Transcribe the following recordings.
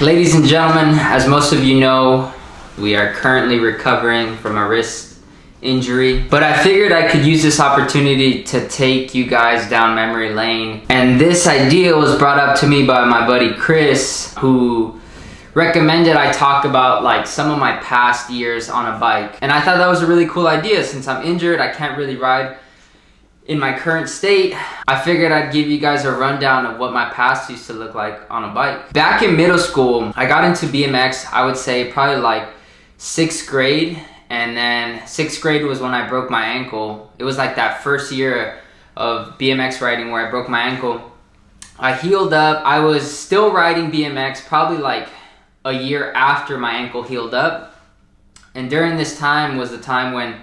Ladies and gentlemen, as most of you know, we are currently recovering from a wrist injury, but I figured I could use this opportunity to take you guys down memory lane. And this idea was brought up to me by my buddy Chris, who recommended I talk about like some of my past years on a bike. And I thought that was a really cool idea. Since I'm injured, I can't really ride in my current state, I figured I'd give you guys a rundown of what my past used to look like on a bike. Back in middle school, I got into BMX, I would say probably like 6th grade. And then 6th grade was when I broke my ankle. It was like that first year of BMX riding where I broke my ankle. I healed up. I was still riding BMX probably like a year after my ankle healed up. And during this time was the time when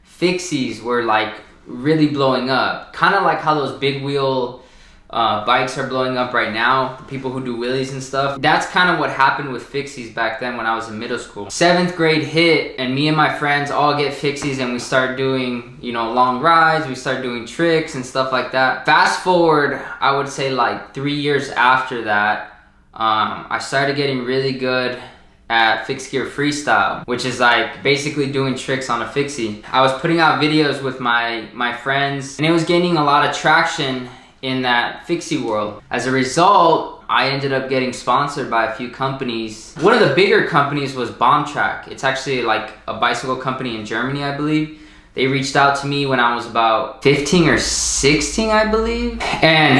Fixies were like really blowing up. Kind of like how those big wheel bikes are blowing up right now, the people who do wheelies and stuff. That's kind of what happened with Fixies back then when I was in middle school. 7th grade hit and me and my friends all get Fixies and we start doing, you know, long rides, we start doing tricks and stuff like that. Fast forward, I would say like 3 years after that, I started getting really good at fixed gear freestyle, which is like basically doing tricks on a fixie. I was putting out videos with my friends and it was gaining a lot of traction in that fixie world. As a result, I ended up getting sponsored by a few companies. One of the bigger companies was Bombtrack. It's actually like a bicycle company in Germany, I believe. They reached out to me when I was about 15 or 16, I believe. And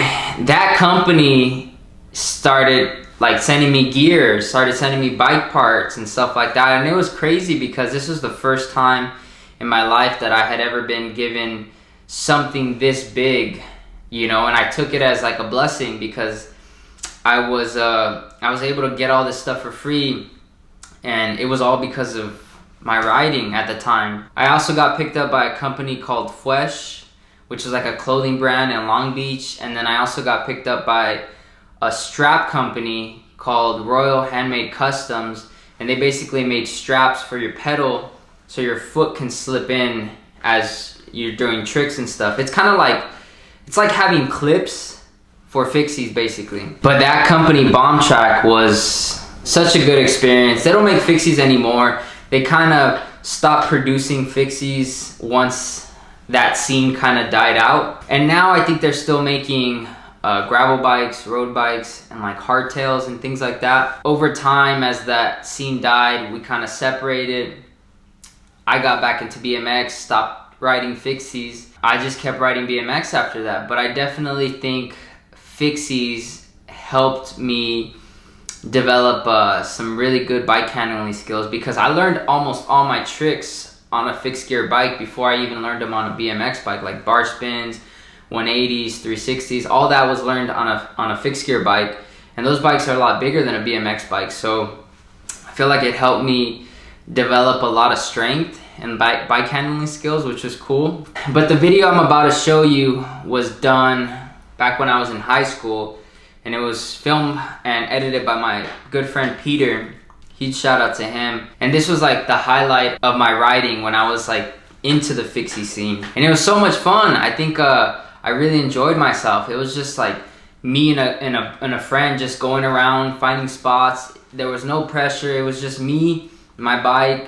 that company started like sending me gear, started sending me bike parts and stuff like that. And it was crazy because this was the first time in my life that I had ever been given something this big, you know, and I took it as like a blessing because I was able to get all this stuff for free, and it was all because of my riding at the time. I also got picked up by a company called Fixie, which is like a clothing brand in Long Beach, and then I also got picked up by a strap company called Royal Handmade Customs, and they basically made straps for your pedal so your foot can slip in as you're doing tricks and stuff. It's kind of like, it's like having clips for Fixies basically. But that company, Bombtrack, was such a good experience. They don't make Fixies anymore. They kind of stopped producing Fixies once that scene kind of died out. And now I think they're still making gravel bikes, road bikes, and like hardtails and things like that. Over time, as that scene died, we kind of separated. I got back into BMX, stopped riding Fixies. I just kept riding BMX after that. But I definitely think Fixies helped me develop some really good bike handling skills, because I learned almost all my tricks on a fixed gear bike before I even learned them on a BMX bike, like bar spins, 180s, 360s, all that was learned on a fixed gear bike. And those bikes are a lot bigger than a BMX bike, so I feel like it helped me develop a lot of strength and bike handling skills, which was cool. But the video I'm about to show you was done back when I was in high school, and it was filmed and edited by my good friend Peter. Huge shout out to him. And this was like the highlight of my riding when I was like into the fixie scene, and it was so much fun. I think I really enjoyed myself. It was just like me and a friend just going around finding spots. There was no pressure. It was just me, my bike,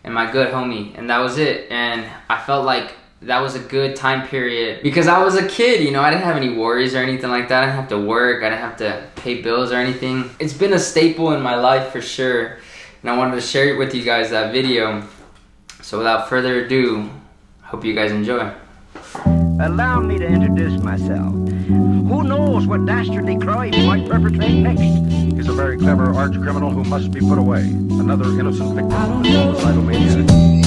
and my good homie, and that was it. And I felt like that was a good time period because I was a kid, you know. I didn't have any worries or anything like that. I didn't have to work. I didn't have to pay bills or anything. It's been a staple in my life for sure, and I wanted to share it with you guys, that video. So without further ado, hope you guys enjoy. Allow me to introduce myself. Who knows what dastardly crime he might perpetrate next? He's a very clever arch criminal who must be put away. Another innocent victim of suicidal mania.